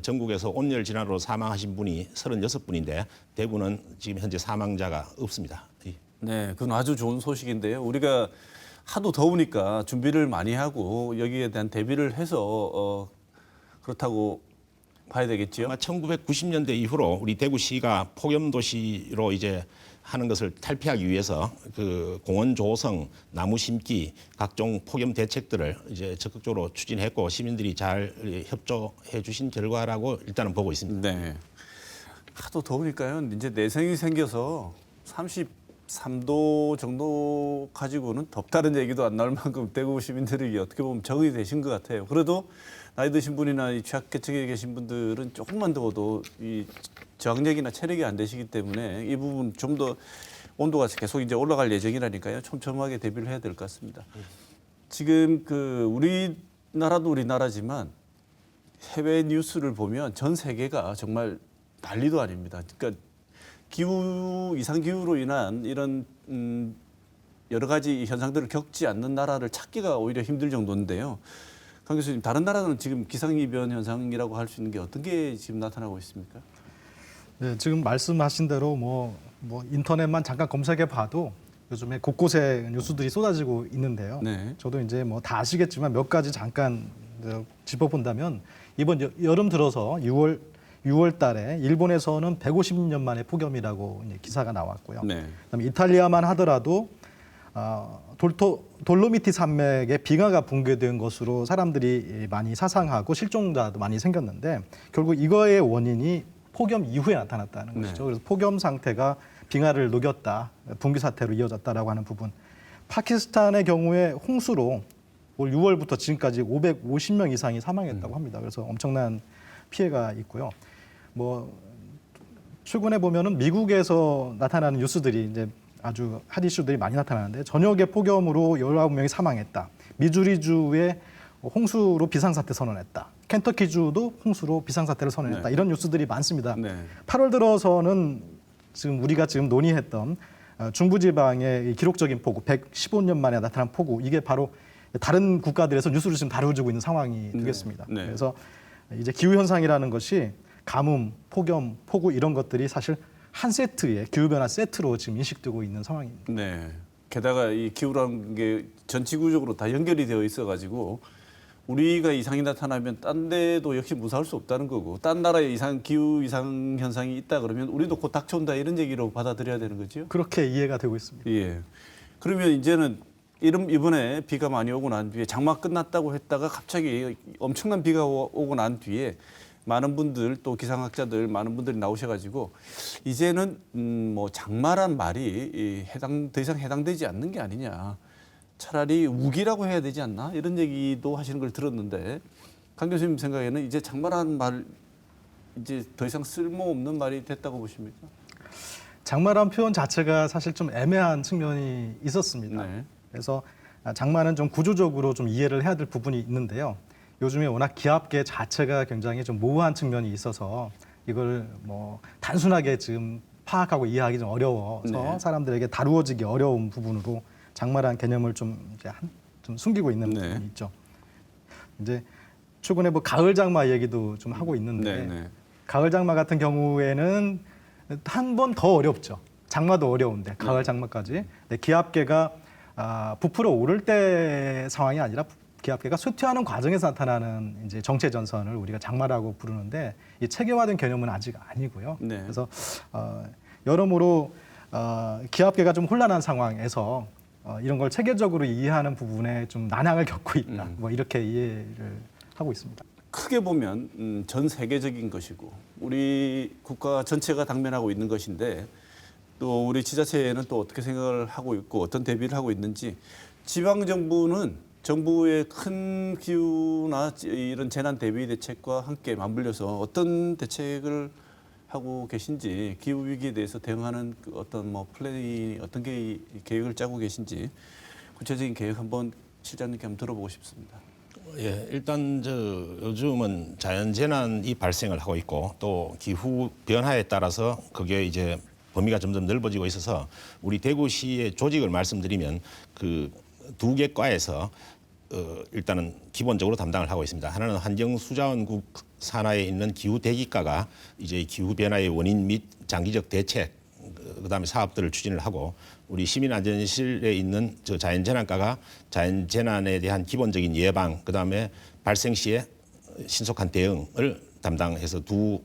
전국에서 온열 질환으로 사망하신 분이 36분인데 대구는 지금 현재 사망자가 없습니다. 네, 그건 아주 좋은 소식인데요. 우리가 하도 더우니까 준비를 많이 하고 여기에 대한 대비를 해서 그렇다고 봐야 되겠지요. 아마 1990년대 이후로 우리 대구시가 폭염 도시로 이제 하는 것을 탈피하기 위해서 그 공원 조성, 나무 심기, 각종 폭염 대책들을 이제 적극적으로 추진했고 시민들이 잘 협조해 주신 결과라고 일단은 보고 있습니다. 네. 하도 더우니까요. 이제 내생이 생겨서 33도 정도 가지고는 덥다는 얘기도 안 나올 만큼 대구 시민들이 어떻게 보면 적응이 되신 것 같아요. 그래도 나이 드신 분이나 이 취약계층에 계신 분들은 조금만 더워도 이 저항력이나 체력이 안 되시기 때문에 이 부분 좀 더 온도가 계속 이제 올라갈 예정이라니까요. 촘촘하게 대비를 해야 될 것 같습니다. 지금 우리나라도 우리나라지만 해외 뉴스를 보면 전 세계가 정말 난리도 아닙니다. 그러니까 이상 기후로 인한 이런 여러 가지 현상들을 겪지 않는 나라를 찾기가 오히려 힘들 정도인데요. 강 교수님, 다른 나라는 지금 기상이변 현상이라고 할 수 있는 게 어떤 게 지금 나타나고 있습니까? 네, 지금 말씀하신 대로 뭐 인터넷만 잠깐 검색해 봐도 요즘에 곳곳에 뉴스들이 쏟아지고 있는데요. 네. 저도 이제 뭐 다 아시겠지만 몇 가지 잠깐 짚어본다면 이번 여름 들어서 6월 6월 달에 일본에서는 150년 만에 폭염이라고 이제 기사가 나왔고요. 네. 그다음에 이탈리아만 하더라도 돌로미티 산맥에 빙하가 붕괴된 것으로 사람들이 많이 사상하고 실종자도 많이 생겼는데 결국 이거의 원인이 폭염 이후에 나타났다는 것이죠. 그래서 폭염 상태가 빙하를 녹였다, 붕괴 사태로 이어졌다라고 하는 부분. 파키스탄의 경우에 홍수로 올 6월부터 지금까지 550명 이상이 사망했다고 합니다. 그래서 엄청난 피해가 있고요. 뭐 최근에 보면은 미국에서 나타나는 뉴스들이 이제 아주 핫 이슈들이 많이 나타나는데 저녁에 폭염으로 19명이 사망했다. 미주리주에 홍수로 비상사태 선언했다. 켄터키주도 홍수로 비상사태를 선언했다. 네. 이런 뉴스들이 많습니다. 네. 8월 들어서는 지금 우리가 지금 논의했던 중부지방의 이 기록적인 폭우, 115년 만에 나타난 폭우, 이게 바로 다른 국가들에서 뉴스를 지금 다뤄지고 있는 상황이 되겠습니다. 네. 그래서 이제 기후 현상이라는 것이 가뭄, 폭염, 폭우 이런 것들이 사실 한 세트의 기후 변화 세트로 지금 인식되고 있는 상황입니다. 네. 게다가 이 기후라는 게 전 지구적으로 다 연결이 되어 있어가지고 우리가 이상이 나타나면 딴 데도 역시 무사할 수 없다는 거고 딴 나라에 기후 이상 현상이 있다 그러면 우리도 곧 닥쳐온다 이런 얘기로 받아들여야 되는 거죠. 그렇게 이해가 되고 있습니다. 예. 그러면 이제는 이번에 비가 많이 오고 난 뒤에 장마 끝났다고 했다가 갑자기 엄청난 비가 오고 난 뒤에 많은 분들 또 기상학자들 많은 분들이 나오셔가지고 이제는 뭐 장마란 말이 더 이상 해당되지 않는 게 아니냐. 차라리 우기라고 해야 되지 않나 이런 얘기도 하시는 걸 들었는데 강 교수님 생각에는 이제 장마라는 말 이제 더 이상 쓸모없는 말이 됐다고 보십니까? 장마란 표현 자체가 사실 좀 애매한 측면이 있었습니다. 네. 그래서 장마는 좀 구조적으로 좀 이해를 해야 될 부분이 있는데요. 요즘에 워낙 기압계 자체가 굉장히 좀 모호한 측면이 있어서 이걸 뭐 단순하게 지금 파악하고 이해하기 좀 어려워서 네. 사람들에게 다루어지기 어려운 부분으로 장마라는 개념을 좀 이제 좀 숨기고 있는 네. 부분이 있죠. 이제 최근에 뭐 가을 장마 얘기도 좀 하고 있는데 네. 가을 장마 같은 경우에는 한 번 더 어렵죠. 장마도 어려운데 가을 장마까지. 근데 기압계가 부풀어 오를 때 상황이 아니라 기압계가 쇠퇴하는 과정에서 나타나는 이제 정체 전선을 우리가 장마라고 부르는데 이 체계화된 개념은 아직 아니고요. 네. 그래서 여러모로 기압계가 좀 혼란한 상황에서 이런 걸 체계적으로 이해하는 부분에 좀 난항을 겪고 있다. 뭐 이렇게 이해를 하고 있습니다. 크게 보면 전 세계적인 것이고 우리 국가 전체가 당면하고 있는 것인데 또 우리 지자체는 또 어떻게 생각을 하고 있고 어떤 대비를 하고 있는지 지방 정부는 정부의 큰 기후나 이런 재난 대비 대책과 함께 맞물려서 어떤 대책을 하고 계신지 기후 위기에 대해서 대응하는 어떤 뭐 플랜이 어떤 계획을 짜고 계신지 구체적인 계획 한번 실장님께 한번 들어보고 싶습니다. 예, 일단 요즘은 자연 재난이 발생을 하고 있고 또 기후 변화에 따라서 그게 이제 범위가 점점 넓어지고 있어서 우리 대구시의 조직을 말씀드리면 그 두 개 과에서 일단은 기본적으로 담당을 하고 있습니다. 하나는 환경수자원국 산하에 있는 기후대기과가 이제 기후 변화의 원인 및 장기적 대책 그다음에 사업들을 추진을 하고 우리 시민안전실에 있는 자연재난과가 자연재난에 대한 기본적인 예방 그다음에 발생 시에 신속한 대응을 담당해서 두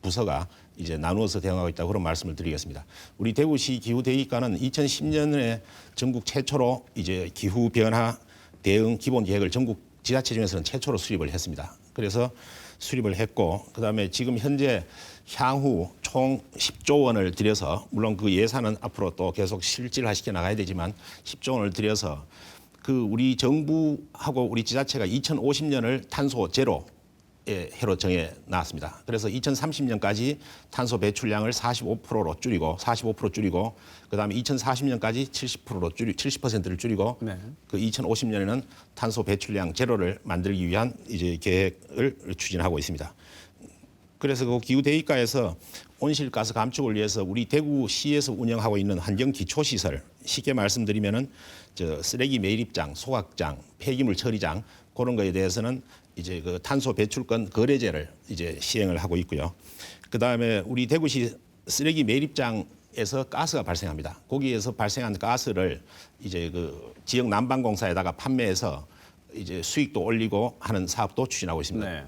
부서가 이제 나누어서 대응하고 있다고 그런 말씀을 드리겠습니다. 우리 대구시 기후대기과는 2010년에 전국 최초로 이제 기후 변화 대응 기본 계획을 전국 지자체 중에서는 최초로 수립을 했습니다. 그래서 수립을 했고 그다음에 지금 현재 향후 총 10조 원을 들여서 물론 그 예산은 앞으로 또 계속 실질화 시켜 나가야 되지만 10조 원을 들여서 그 우리 정부하고 우리 지자체가 2050년을 탄소 제로의 해로 정해 놨습니다. 그래서 2030년까지 탄소 배출량을 45% 줄이고 그다음에 2040년까지 70%를 줄이고 네. 그 2050년에는 탄소 배출량 제로를 만들기 위한 이제 계획을 추진하고 있습니다. 그래서 그 기후대기과에서 온실가스 감축을 위해서 우리 대구시에서 운영하고 있는 환경 기초시설 쉽게 말씀드리면은 쓰레기 매립장, 소각장, 폐기물 처리장 그런 거에 대해서는 이제 그 탄소 배출권 거래제를 이제 시행을 하고 있고요. 그 다음에 우리 대구시 쓰레기 매립장에서 가스가 발생합니다. 거기에서 발생한 가스를 이제 그 지역 난방공사에다가 판매해서 이제 수익도 올리고 하는 사업도 추진하고 있습니다. 네.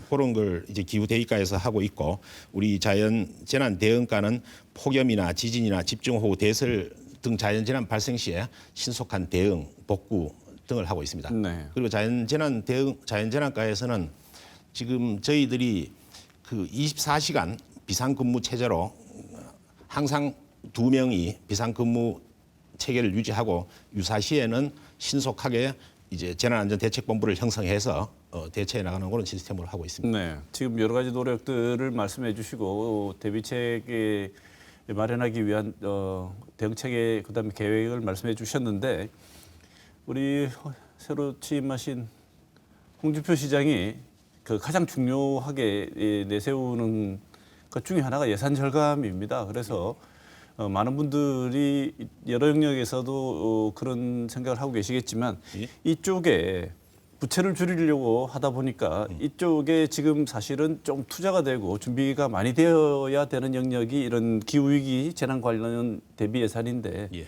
그런 걸 이제 기후 대비과에서 하고 있고 우리 자연 재난 대응과는 폭염이나 지진이나 집중호우, 대설 등 자연 재난 발생 시에 신속한 대응, 복구 등을 하고 있습니다. 네. 그리고 자연 재난과에서는 지금 저희들이 그 24시간 비상근무 체제로 항상 2명이 비상근무 체계를 유지하고 유사시에는 신속하게 이제 재난안전대책본부를 형성해서 대처해 나가는 그런 시스템으로 하고 있습니다. 네. 지금 여러 가지 노력들을 말씀해 주시고 대비책에 마련하기 위한 대응체계 그다음에 계획을 말씀해 주셨는데 우리 새로 취임하신 홍준표 시장이 그 가장 중요하게 내세우는 것 중에 하나가 예산 절감입니다. 그래서 많은 분들이 여러 영역에서도 그런 생각을 하고 계시겠지만 예? 이쪽에 부채를 줄이려고 하다 보니까 이쪽에 지금 사실은 좀 투자가 되고 준비가 많이 되어야 되는 영역이 이런 기후위기 재난 관련 대비 예산인데 예.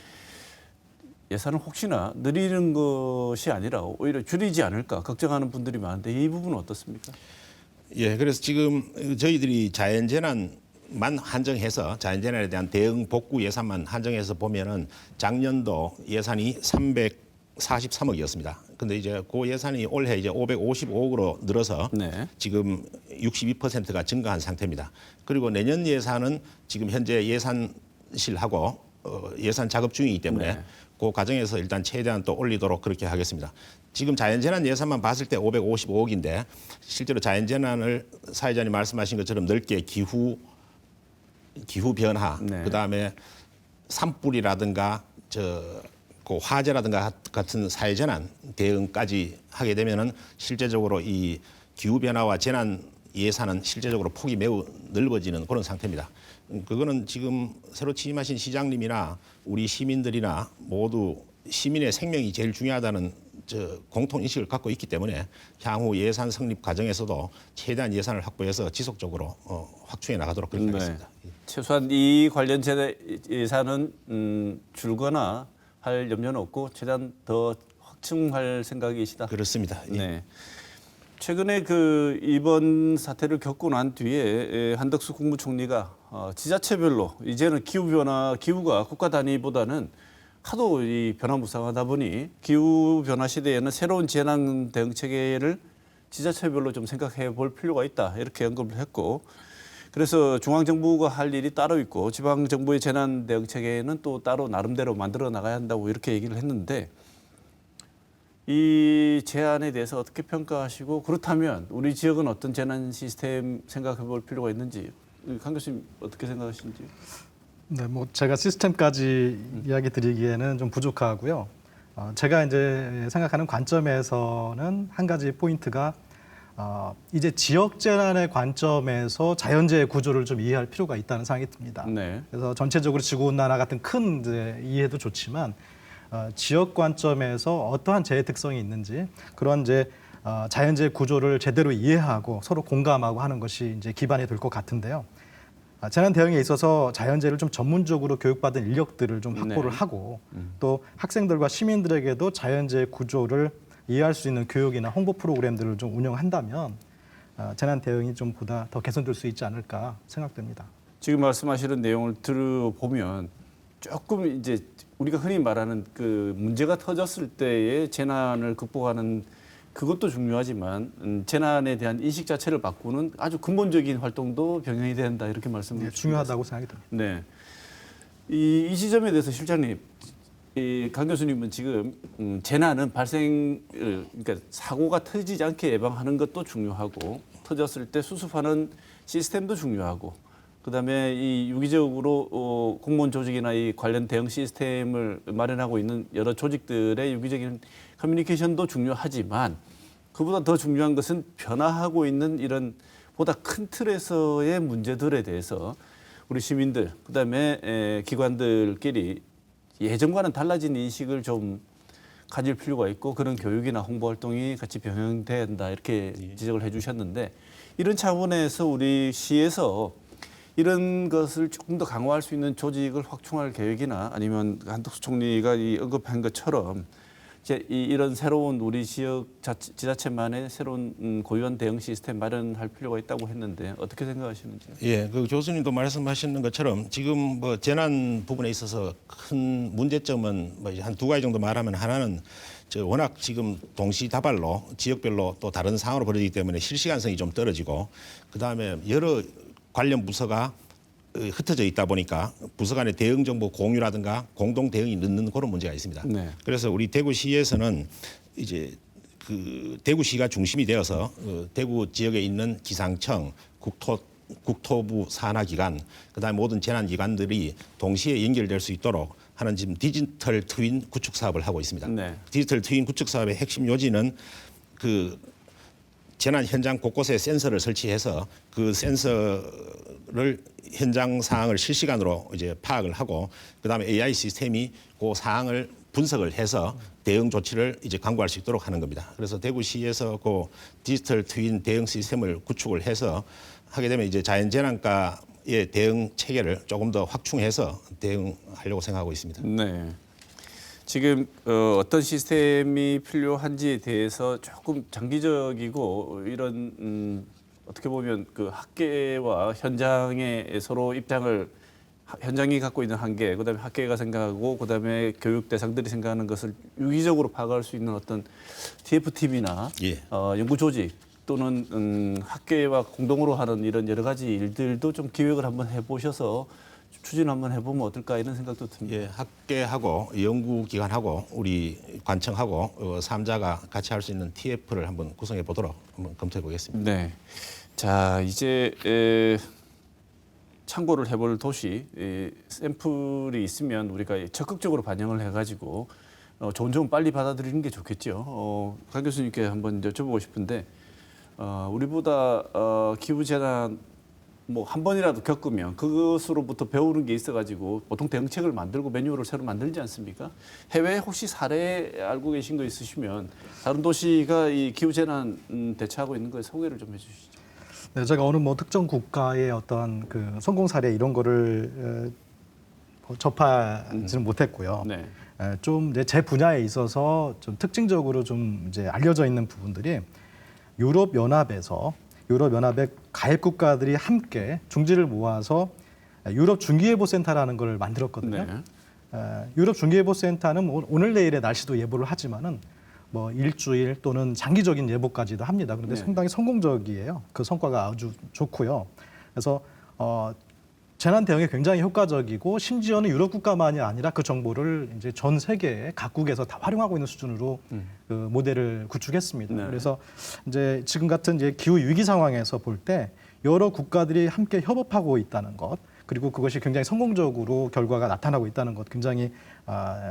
예산을 혹시나 늘리는 것이 아니라 오히려 줄이지 않을까 걱정하는 분들이 많은데 이 부분은 어떻습니까? 예, 그래서 지금 저희들이 자연재난만 한정해서 자연재난에 대한 대응 복구 예산만 한정해서 보면은 작년도 예산이 343억이었습니다. 근데 이제 그 예산이 올해 이제 555억으로 늘어서 네. 지금 62%가 증가한 상태입니다. 그리고 내년 예산은 지금 현재 예산실하고 예산 작업 중이기 때문에 네. 그 과정에서 일단 최대한 또 올리도록 그렇게 하겠습니다. 지금 자연재난 예산만 봤을 때 555억인데 실제로 자연재난을 사회자님 말씀하신 것처럼 넓게 기후 변화, 네. 그다음에 산불이라든가 그 화재라든가 같은 사회재난 대응까지 하게 되면은 실제적으로 이 기후 변화와 재난 예산은 실제적으로 폭이 매우 넓어지는 그런 상태입니다. 그거는 지금 새로 취임하신 시장님이나 우리 시민들이나 모두 시민의 생명이 제일 중요하다는 공통 인식을 갖고 있기 때문에 향후 예산 성립 과정에서도 최대한 예산을 확보해서 지속적으로 확충해 나가도록 그렇게 하겠습니다. 최소한 이 관련 예산은 줄거나 할 염려는 없고 최대한 더 확충할 생각이시다. 그렇습니다. 예. 네. 최근에 그 이번 사태를 겪고 난 뒤에 한덕수 국무총리가 지자체별로 이제는 기후가 국가 단위보다는 하도 이 변화무쌍하다 보니 기후 변화 시대에는 새로운 재난 대응 체계를 지자체별로 좀 생각해 볼 필요가 있다 이렇게 언급을 했고 그래서 중앙 정부가 할 일이 따로 있고 지방 정부의 재난 대응 체계는 또 따로 나름대로 만들어 나가야 한다고 이렇게 얘기를 했는데. 이 제안에 대해서 어떻게 평가하시고 그렇다면 우리 지역은 어떤 재난 시스템 생각해 볼 필요가 있는지 강 교수님 어떻게 생각하시는지? 네, 뭐 제가 시스템까지 이야기 드리기에는 좀 부족하고요. 제가 이제 생각하는 관점에서는 한 가지 포인트가 이제 지역 재난의 관점에서 자연재해 구조를 좀 이해할 필요가 있다는 생각이 듭니다. 네. 그래서 전체적으로 지구온난화 같은 큰 이제 이해도 좋지만 지역 관점에서 어떠한 재해 특성이 있는지 그런 이제 자연재해 구조를 제대로 이해하고 서로 공감하고 하는 것이 이제 기반이 될 것 같은데요. 재난 대응에 있어서 자연재해를 좀 전문적으로 교육받은 인력들을 좀 확보를 네. 하고 또 학생들과 시민들에게도 자연재해 구조를 이해할 수 있는 교육이나 홍보 프로그램들을 좀 운영한다면 재난 대응이 좀 보다 더 개선될 수 있지 않을까 생각됩니다. 지금 말씀하시는 내용을 들어보면 조금 이제 우리가 흔히 말하는 그 문제가 터졌을 때의 재난을 극복하는 그것도 중요하지만 재난에 대한 인식 자체를 바꾸는 아주 근본적인 활동도 병행이 된다 이렇게 말씀을 네, 중요하다고 생각이 듭니다. 네. 이 지점에 대해서 실장님, 강 교수님은 지금 재난은 그러니까 사고가 터지지 않게 예방하는 것도 중요하고 터졌을 때 수습하는 시스템도 중요하고 그다음에 이 유기적으로 공무원 조직이나 이 관련 대응 시스템을 마련하고 있는 여러 조직들의 유기적인 커뮤니케이션도 중요하지만 그보다 더 중요한 것은 변화하고 있는 이런 보다 큰 틀에서의 문제들에 대해서 우리 시민들 그다음에 기관들끼리 예전과는 달라진 인식을 좀 가질 필요가 있고 그런 교육이나 홍보 활동이 같이 병행돼야 한다 이렇게 지적을 해주셨는데 이런 차원에서 우리 시에서 이런 것을 조금 더 강화할 수 있는 조직을 확충할 계획이나 아니면 한덕수 총리가 이 언급한 것처럼 이제 이런 새로운 우리 지역 지자체만의 새로운 고유한 대응 시스템 마련할 필요가 있다고 했는데 어떻게 생각하시는지요? 예, 그 교수님도 말씀하시는 것처럼 지금 뭐 재난 부분에 있어서 큰 문제점은 뭐 한 두 가지 정도 말하면 하나는 워낙 지금 동시다발로 지역별로 또 다른 상황으로 벌어지기 때문에 실시간성이 좀 떨어지고 그다음에 여러 관련 부서가 흩어져 있다 보니까 부서 간의 대응 정보 공유라든가 공동 대응이 늦는 그런 문제가 있습니다. 네. 그래서 우리 대구시에서는 이제 그 대구시가 중심이 되어서 대구 지역에 있는 기상청, 국토부 산하기관, 그다음에 모든 재난기관들이 동시에 연결될 수 있도록 하는 지금 디지털 트윈 구축 사업을 하고 있습니다. 네. 디지털 트윈 구축 사업의 핵심 요지는 그 재난 현장 곳곳에 센서를 설치해서 그 센서를 현장 상황을 실시간으로 이제 파악을 하고 그다음에 AI 시스템이 그 상황을 분석을 해서 대응 조치를 이제 강구할 수 있도록 하는 겁니다. 그래서 대구시에서 그 디지털 트윈 대응 시스템을 구축을 해서 하게 되면 이제 자연재난과의 대응 체계를 조금 더 확충해서 대응하려고 생각하고 있습니다. 네. 지금 어떤 시스템이 필요한지에 대해서 조금 장기적이고 이런 어떻게 보면 그 학계와 현장의 서로 입장을 현장이 갖고 있는 한계, 그다음에 학계가 생각하고 그다음에 교육 대상들이 생각하는 것을 유기적으로 파악할 수 있는 어떤 TF팀이나 예. 연구 조직 또는 학계와 공동으로 하는 이런 여러 가지 일들도 좀 기획을 한번 해보셔서 추진 한번 해보면 어떨까 이런 생각도 듭니다. 예, 학계하고 연구기관하고 우리 관청하고 삼자가 같이 할 수 있는 TF를 한번 구성해 보도록 한번 검토해 보겠습니다. 네. 자, 이제 참고를 해볼 도시 샘플이 있으면 우리가 적극적으로 반영을 해가지고 좋은 점은 빨리 받아들이는 게 좋겠죠. 강 교수님께 한번 여쭤보고 싶은데 우리보다 기후 재난 뭐 한 번이라도 겪으면 그것으로부터 배우는 게 있어가지고 보통 대응책을 만들고 매뉴얼을 새로 만들지 않습니까? 해외에 혹시 사례 알고 계신 거 있으시면 다른 도시가 이 기후 재난 대처하고 있는 거에 소개를 좀 해주시죠. 네, 제가 어느 뭐 특정 국가의 어떤 그 성공 사례 이런 거를 접하지는 못했고요. 네. 좀 이제 제 분야에 있어서 좀 특징적으로 좀 이제 알려져 있는 부분들이 유럽 연합의 가입 국가들이 함께 중지를 모아서 유럽 중기예보센터라는 걸 만들었거든요. 네. 유럽 중기예보센터는 뭐 오늘 내일의 날씨도 예보를 하지만은 뭐 일주일 또는 장기적인 예보까지도 합니다. 그런데 네. 상당히 성공적이에요. 그 성과가 아주 좋고요. 그래서 재난 대응에 굉장히 효과적이고 심지어는 유럽 국가만이 아니라 그 정보를 이제 전 세계 각국에서 다 활용하고 있는 수준으로 그 모델을 구축했습니다. 네. 그래서 이제 지금 같은 이제 기후 위기 상황에서 볼 때 여러 국가들이 함께 협업하고 있다는 것, 그리고 그것이 굉장히 성공적으로 결과가 나타나고 있다는 것 굉장히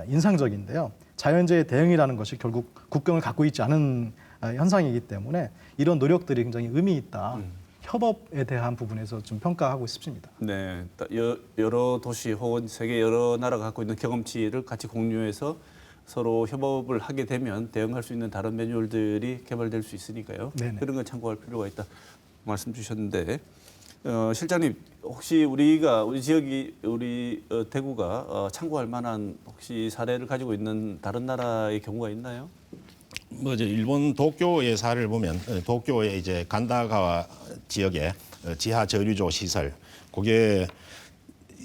인상적인데요. 자연재해 대응이라는 것이 결국 국경을 갖고 있지 않은 현상이기 때문에 이런 노력들이 굉장히 의미 있다. 협업에 대한 부분에서 좀 평가하고 싶습니다. 네, 여러 도시 혹은 세계 여러 나라가 갖고 있는 경험치를 같이 공유해서 서로 협업을 하게 되면 대응할 수 있는 다른 매뉴얼들이 개발될 수 있으니까요. 네네. 그런 걸 참고할 필요가 있다 말씀 주셨는데 실장님 혹시 우리 지역이 우리 대구가 참고할 만한 혹시 사례를 가지고 있는 다른 나라의 경우가 있나요? 뭐 이제 일본 도쿄의 사례를 보면 도쿄의 이제 간다가와 지역의 지하 저류조 시설, 그게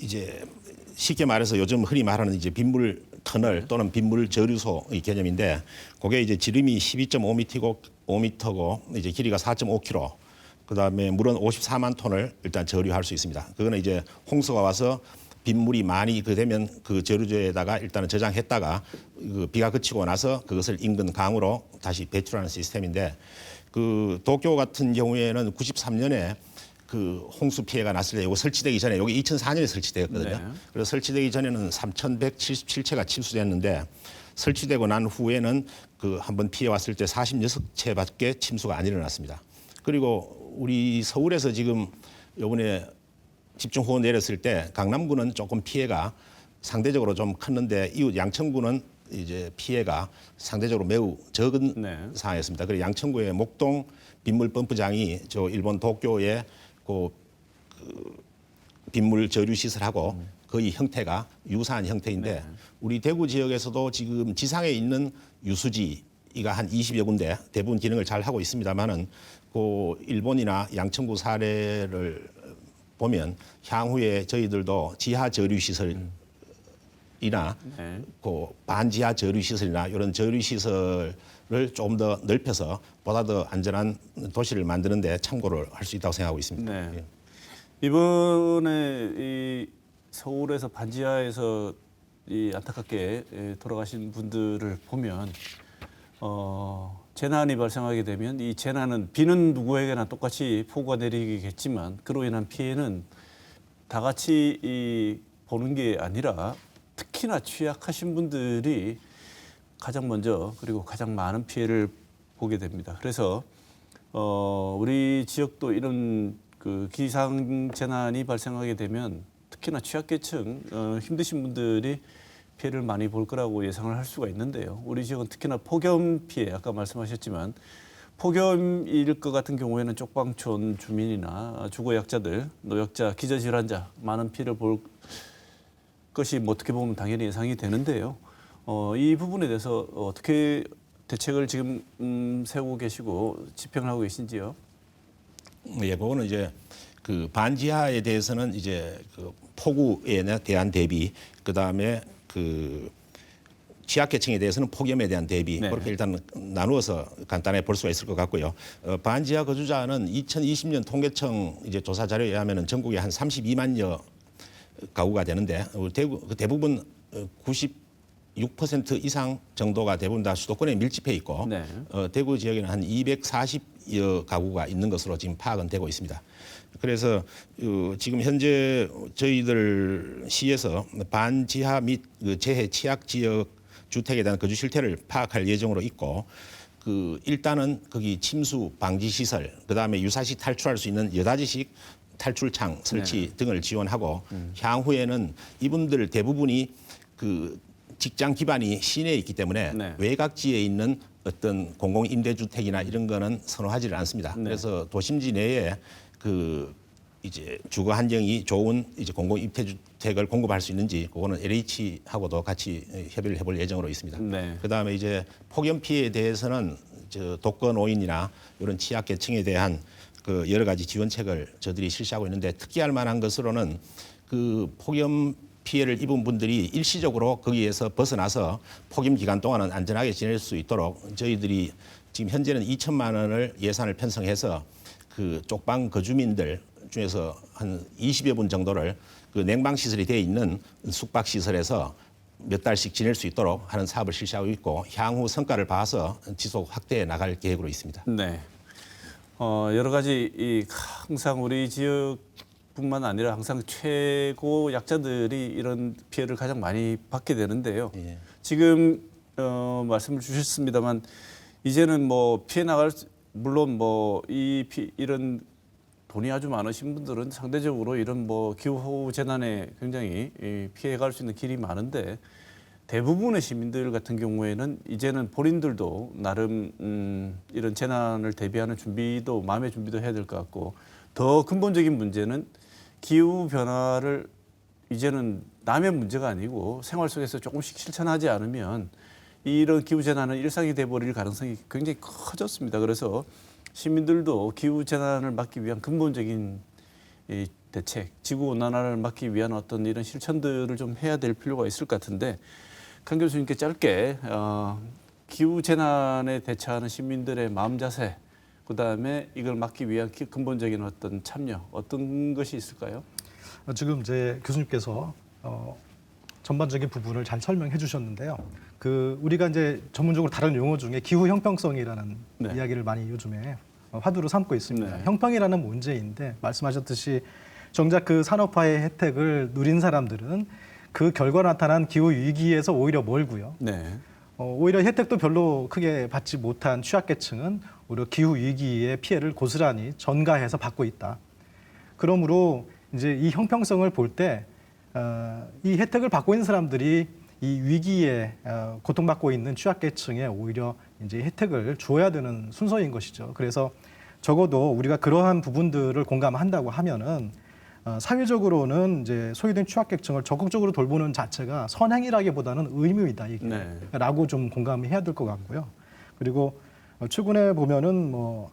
이제 쉽게 말해서 요즘 흔히 말하는 이제 빗물 터널 또는 빗물 저류소의 개념인데, 그게 이제 지름이 12.5m고 이제 길이가 4.5km. 그다음에 물은 54만 톤을 일단 저류할 수 있습니다. 그거는 이제 홍수가 와서 빗물이 많이 되면 그 저류조에다가 일단은 저장했다가 그 비가 그치고 나서 그것을 인근 강으로 다시 배출하는 시스템인데, 그 도쿄 같은 경우에는 93년에 그 홍수 피해가 났을 때 이거 설치되기 전에, 여기 2004년에 설치되었거든요. 네. 그래서 설치되기 전에는 3,177채가 침수됐는데 설치되고 난 후에는 그 한번 피해 왔을 때 46채밖에 침수가 안 일어났습니다. 그리고 우리 서울에서 지금 이번에 집중호우 내렸을 때 강남구는 조금 피해가 상대적으로 좀 컸는데 이웃 양천구는 이제 피해가 상대적으로 매우 적은 네. 상황이었습니다. 그리고 양천구의 목동 빗물 펌프장이 저 일본 도쿄의 그 빗물 저류 시설하고 거의 형태가 유사한 형태인데 우리 대구 지역에서도 지금 지상에 있는 유수지가 한 20여 군데 대부분 기능을 잘 하고 있습니다만은 그 일본이나 양천구 사례를 보면 향후에 저희들도 지하 저류 시설이나 그 반지하 저류 시설이나 이런 저류 시설을 조금 더 넓혀서 보다 더 안전한 도시를 만드는 데 참고를 할 수 있다고 생각하고 있습니다. 네. 예. 이번에 이 서울에서 반지하에서 이 안타깝게 돌아가신 분들을 보면 재난이 발생하게 되면 이 재난은 비는 누구에게나 똑같이 폭우가 내리겠지만 그로 인한 피해는 다 같이 보는 게 아니라 특히나 취약하신 분들이 가장 먼저 그리고 가장 많은 피해를 보게 됩니다. 그래서 우리 지역도 이런 그 기상 재난이 발생하게 되면 특히나 취약계층 힘드신 분들이 피해를 많이 볼 거라고 예상을 할 수가 있는데요. 우리 지역은 특히나 폭염 피해 아까 말씀하셨지만 폭염일 것 같은 경우에는 쪽방촌 주민이나 주거약자들, 노약자, 기저질환자 많은 피해를 볼 것이 뭐 어떻게 보면 당연히 예상이 되는데요. 이 부분에 대해서 어떻게 대책을 지금 세우고 계시고 집행을 하고 계신지요? 예, 그거는 이제 그 반지하에 대해서는 이제 그 폭우에 대한 대비, 그 다음에 그 취약계층에 대해서는 폭염에 대한 대비 네. 그렇게 일단 나누어서 간단하게 볼 수가 있을 것 같고요. 반지하 거주자는 2020년 통계청 이제 조사 자료에 의하면은 전국에 한 32만여 가구가 되는데 대부분 96% 이상 정도가 대부분 다 수도권에 밀집해 있고 네. 대구 지역에는 한 240여 가구가 있는 것으로 지금 파악은 되고 있습니다. 그래서 지금 현재 저희들 시에서 반지하 및 재해 취약 지역 주택에 대한 거주 실태를 파악할 예정으로 있고 일단은 거기 침수 방지 시설, 그다음에 유사시 탈출할 수 있는 여닫이식 탈출창 설치 등을 지원하고 향후에는 이분들 대부분이 그 직장 기반이 시내에 있기 때문에 외곽지에 있는 어떤 공공 임대주택이나 이런 거는 선호하지를 않습니다. 그래서 도심지 내에 이제 주거 환경이 좋은 이제 공공 임대주택을 공급할 수 있는지 그거는 LH하고도 같이 협의를 해볼 예정으로 있습니다. 그다음에 이제 폭염 피해에 대해서는 독거 노인이나 이런 취약계층에 대한 그 여러 가지 지원책을 저들이 실시하고 있는데 특기할 만한 것으로는 그 폭염 피해를 입은 분들이 일시적으로 거기에서 벗어나서 폭염 기간 동안은 안전하게 지낼 수 있도록 저희들이 지금 현재는 2천만 원을 예산을 편성해서 그 쪽방 거주민들 중에서 한 20여 분 정도를 그 냉방 시설이 되어 있는 숙박 시설에서 몇 달씩 지낼 수 있도록 하는 사업을 실시하고 있고 향후 성과를 봐서 지속 확대해 나갈 계획으로 있습니다. 네. 여러 가지 항상 우리 지역뿐만 아니라 항상 최고 약자들이 이런 피해를 가장 많이 받게 되는데요. 지금 말씀을 주셨습니다만 이제는 뭐 피해 나갈 물론 뭐 이런 돈이 아주 많으신 분들은 상대적으로 이런 뭐 기후 재난에 굉장히 피해갈 수 있는 길이 많은데 대부분의 시민들 같은 경우에는 이제는 본인들도 나름 이런 재난을 대비하는 준비도 마음의 준비도 해야 될 것 같고 더 근본적인 문제는 기후 변화를 이제는 남의 문제가 아니고 생활 속에서 조금씩 실천하지 않으면 이런 기후 재난은 일상이 돼버릴 가능성이 굉장히 커졌습니다. 그래서 시민들도 기후 재난을 막기 위한 근본적인 이 대책, 지구 온난화를 막기 위한 어떤 이런 실천들을 좀 해야 될 필요가 있을 것 같은데 강 교수님께 짧게 기후 재난에 대처하는 시민들의 마음 자세, 그다음에 이걸 막기 위한 근본적인 어떤 참여, 어떤 것이 있을까요? 지금 이제 교수님께서 전반적인 부분을 잘 설명해 주셨는데요. 우리가 이제 전문적으로 다른 용어 중에 기후 형평성이라는 이야기를 많이 요즘에 화두로 삼고 있습니다. 형평이라는 문제인데 말씀하셨듯이 정작 그 산업화의 혜택을 누린 사람들은 그 결과로 나타난 기후 위기에서 오히려 멀고요. 오히려 혜택도 별로 크게 받지 못한 취약계층은 오히려 기후 위기의 피해를 고스란히 전가해서 받고 있다. 그러므로 이제 이 형평성을 볼 때 이 혜택을 받고 있는 사람들이 이 위기에 고통받고 있는 취약계층에 오히려 이제 혜택을 줘야 되는 순서인 것이죠. 그래서 적어도 우리가 그러한 부분들을 공감한다고 하면은 사회적으로는 이제 소외된 취약계층을 적극적으로 돌보는 자체가 선행이라기보다는 의무이다 이게라고 좀 공감해야 될 것 같고요. 그리고 최근에 보면은 뭐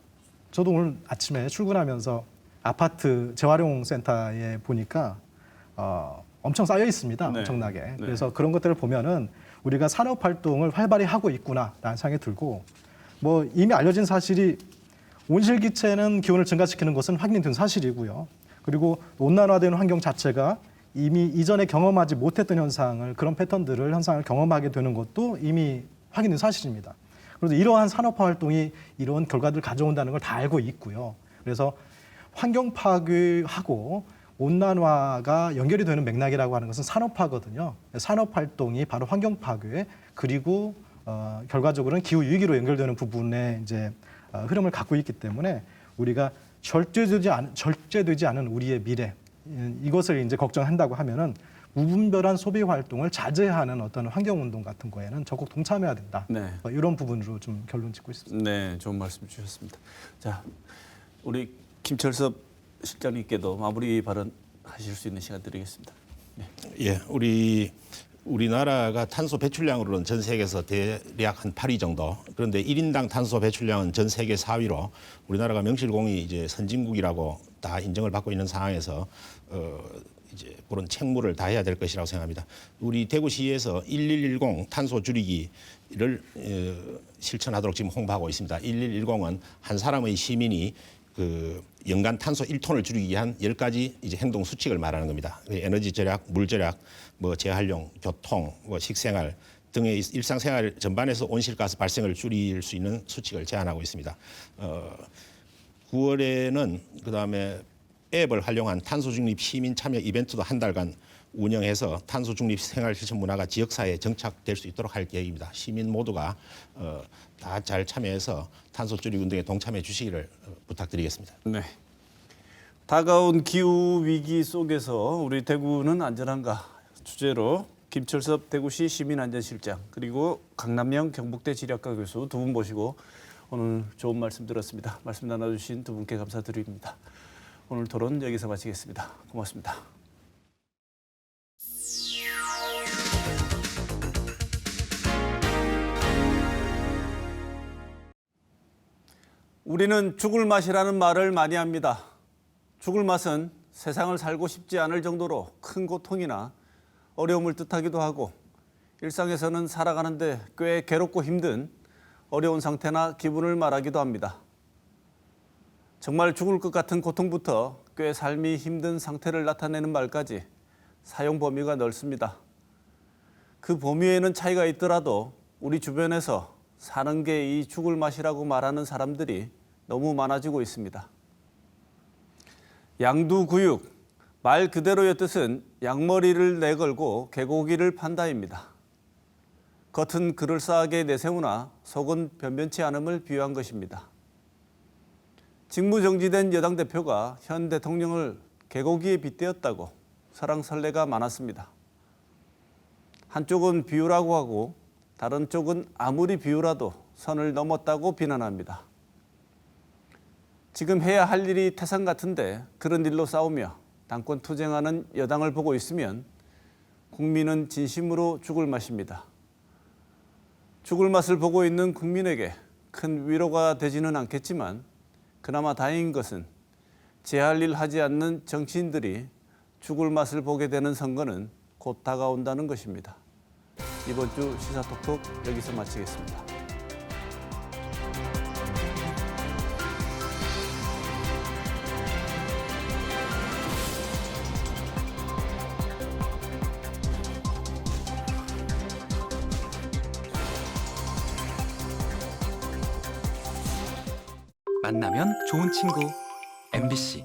저도 오늘 아침에 출근하면서 아파트 재활용 센터에 보니까 엄청 쌓여 있습니다. 네. 엄청나게. 네. 그래서 그런 것들을 보면은 우리가 산업 활동을 활발히 하고 있구나라는 생각이 들고 뭐 이미 알려진 사실이 온실기체는 기온을 증가시키는 것은 확인된 사실이고요. 그리고 온난화되는 환경 자체가 이미 이전에 경험하지 못했던 그런 패턴들을 현상을 경험하게 되는 것도 이미 확인된 사실입니다. 그래서 이러한 산업화 활동이 이런 결과들을 가져온다는 걸 다 알고 있고요. 그래서 환경 파괴하고 온난화가 연결이 되는 맥락이라고 하는 것은 산업화거든요. 산업 활동이 바로 환경 파괴 그리고 결과적으로는 기후 위기로 연결되는 부분에 이제 흐름을 갖고 있기 때문에 우리가 절제되지 않은 우리의 미래 이것을 이제 걱정한다고 하면은 무분별한 소비 활동을 자제하는 어떤 환경 운동 같은 거에는 적극 동참해야 된다. 네. 이런 부분으로 좀 결론 짓고 있습니다. 네, 좋은 말씀 주셨습니다. 자, 우리 김철섭 실장님께도 마무리 발언하실 수 있는 시간 드리겠습니다. 네. 예, 우리나라가 탄소 배출량으로는 전 세계에서 대략 한 8위 정도. 그런데 1인당 탄소 배출량은 전 세계 4위로 우리나라가 명실공히 이제 선진국이라고 다 인정을 받고 있는 상황에서 이제 그런 책무를 다해야 될 것이라고 생각합니다. 우리 대구시에서 1110 탄소 줄이기를 실천하도록 지금 홍보하고 있습니다. 1110은 한 사람의 시민이 그 연간 탄소 1톤을 줄이기 위한 10가지 이제 행동 수칙을 말하는 겁니다. 에너지 절약, 물 절약, 뭐 재활용, 교통, 뭐 식생활 등의 일상생활 전반에서 온실가스 발생을 줄일 수 있는 수칙을 제안하고 있습니다. 9월에는 그다음에 앱을 활용한 탄소 중립 시민 참여 이벤트도 한 달간 운영해서 탄소 중립 생활 실천 문화가 지역사회에 정착될 수 있도록 할 계획입니다. 시민 모두가 다 잘 참여해서 탄소 줄이기 운동에 동참해 주시기를 부탁드리겠습니다. 네. 다가온 기후 위기 속에서 우리 대구는 안전한가 주제로 김철섭 대구시 시민안전실장 그리고 강남영 경북대 지리학과 교수 두 분 모시고 오늘 좋은 말씀 들었습니다. 말씀 나눠주신 두 분께 감사드립니다. 오늘 토론 여기서 마치겠습니다. 고맙습니다. 우리는 죽을 맛이라는 말을 많이 합니다. 죽을 맛은 세상을 살고 싶지 않을 정도로 큰 고통이나 어려움을 뜻하기도 하고 일상에서는 살아가는데 꽤 괴롭고 힘든 어려운 상태나 기분을 말하기도 합니다. 정말 죽을 것 같은 고통부터 꽤 삶이 힘든 상태를 나타내는 말까지 사용 범위가 넓습니다. 그 범위에는 차이가 있더라도 우리 주변에서 사는 게 이 죽을 맛이라고 말하는 사람들이 너무 많아지고 있습니다. 양두구육, 말 그대로의 뜻은 양머리를 내걸고 개고기를 판다입니다. 겉은 그럴싸하게 내세우나 속은 변변치 않음을 비유한 것입니다. 직무정지된 여당 대표가 현 대통령을 개고기에 빗대었다고 설왕설래가 많았습니다. 한쪽은 비유라고 하고 다른 쪽은 아무리 비유라도 선을 넘었다고 비난합니다. 지금 해야 할 일이 태산 같은데 그런 일로 싸우며 당권 투쟁하는 여당을 보고 있으면 국민은 진심으로 죽을 맛입니다. 죽을 맛을 보고 있는 국민에게 큰 위로가 되지는 않겠지만 그나마 다행인 것은 제 할 일 하지 않는 정치인들이 죽을 맛을 보게 되는 선거는 곧 다가온다는 것입니다. 이번 주 시사톡톡 여기서 마치겠습니다. 만나면 좋은 친구 MBC